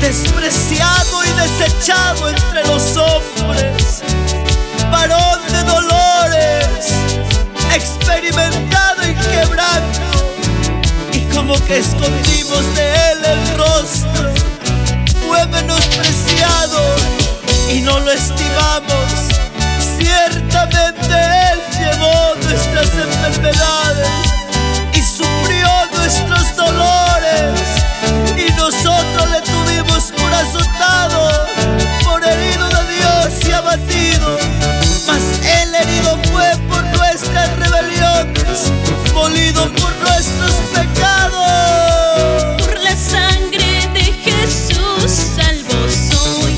Despreciado y desechado entre los hombres, varón de dolores, experimentado en quebranto, y como que escondimos de él el rostro. Fue menospreciado y no lo estimamos. Ciertamente él llevó nuestras enfermedades y sufrió nuestros dolores, y nosotros le tuvimos por azotado, por herido de Dios y abatido. Mas él herido fue por nuestras rebeliones, molido por nuestros pecados. Por la sangre de Jesús salvo soy.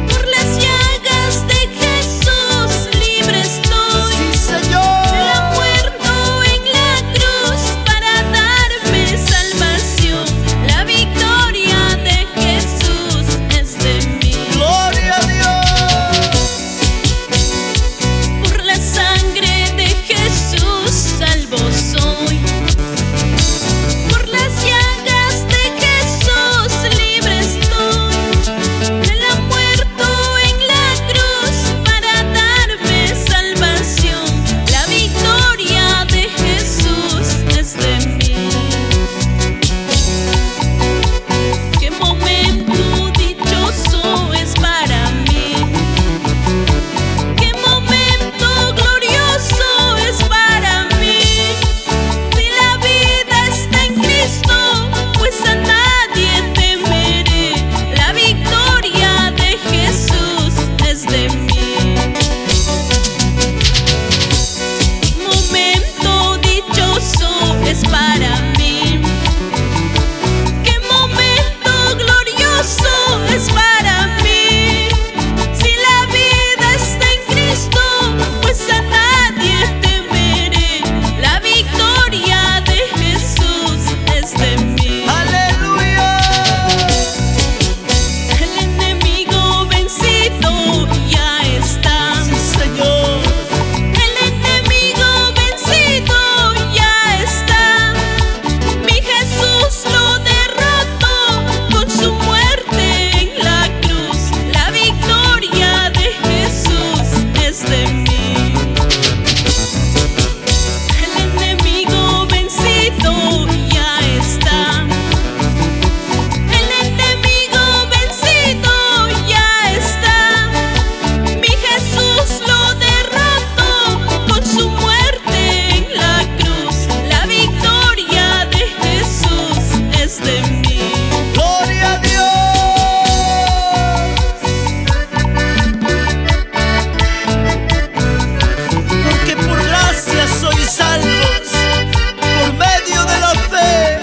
Por las llagas de Jesús libre estoy. Sí, Señor. Él ha muerto en la cruz para darme salvación. La victoria de Jesús es de mí. Gloria a Dios. Por la sangre de Jesús salvo soy. Por las llagas de Jesús libre estoy. Él ha muerto en la cruz para darme salvación. La victoria de Jesús es de mí. Qué momento dichoso es para mí. Qué momento glorioso es para mí. Si la vida está en Cristo, pues a nadie temeré. La victoria de Jesús es de mí. Momento dichoso es para mí. Qué momento glorioso es para mí. Si la vida está en Cristo, pues a nadie temeré. La victoria de Jesús es de mí. Aleluya. El enemigo vencido ya está. Sí, Señor. El enemigo vencido ya está. Mi Jesús lo derrotó con su muerte en la cruz. La victoria de Jesús es de mí. El enemigo vencido ya está. El enemigo vencido ya está. Mi Jesús lo derrotó con su muerte en la cruz. La victoria de Jesús es de mí. Gloria a Dios. Porque por gracia sois salvos, por medio de la fe.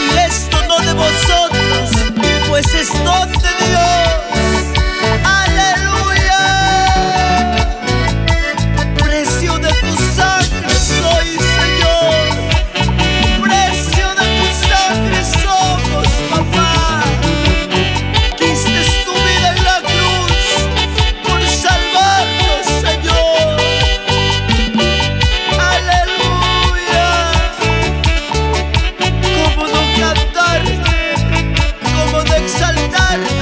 Y esto no de vosotros, pues es don de Dios. Aleluya. Precio de tu sangre soy, Señor. Precio de tu sangre somos, papá. Diste tu vida en la cruz por salvarnos, Señor. Aleluya. ¿Cómo no cantarte? ¿Cómo no exaltarte?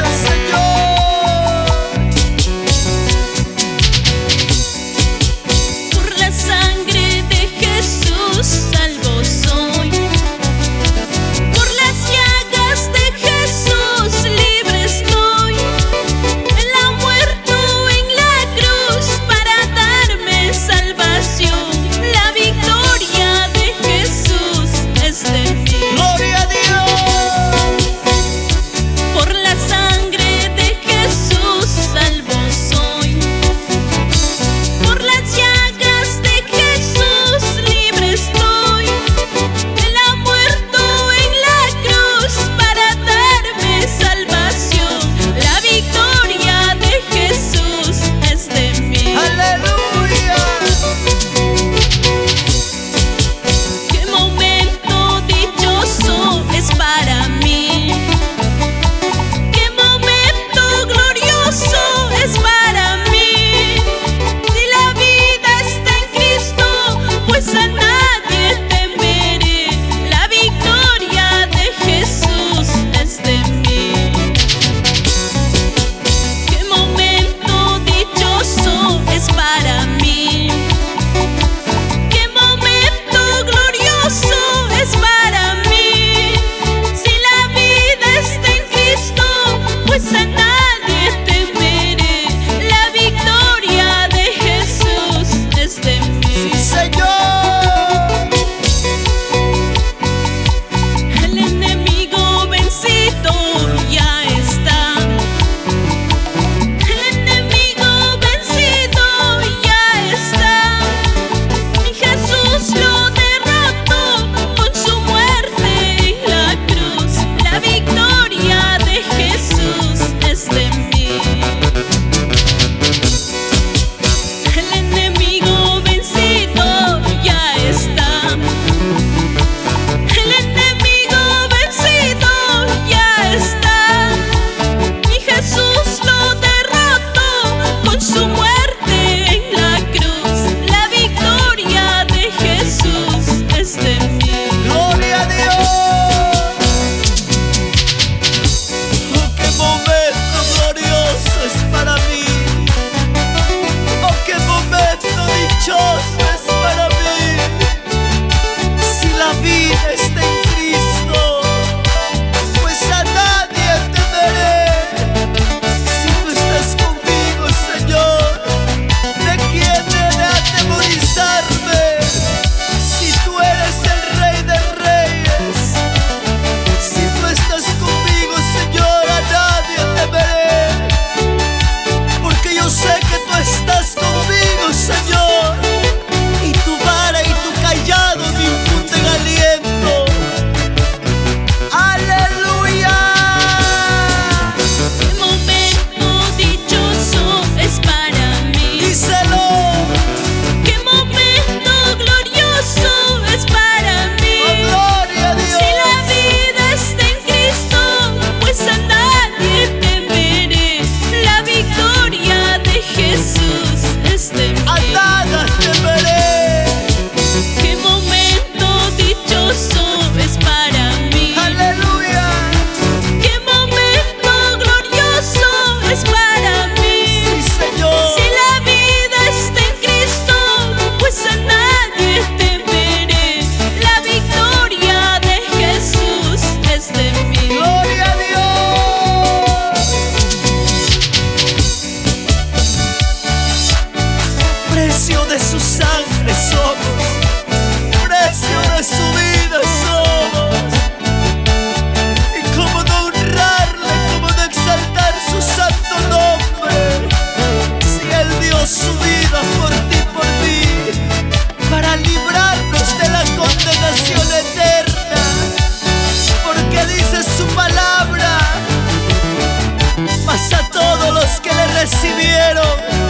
recibieron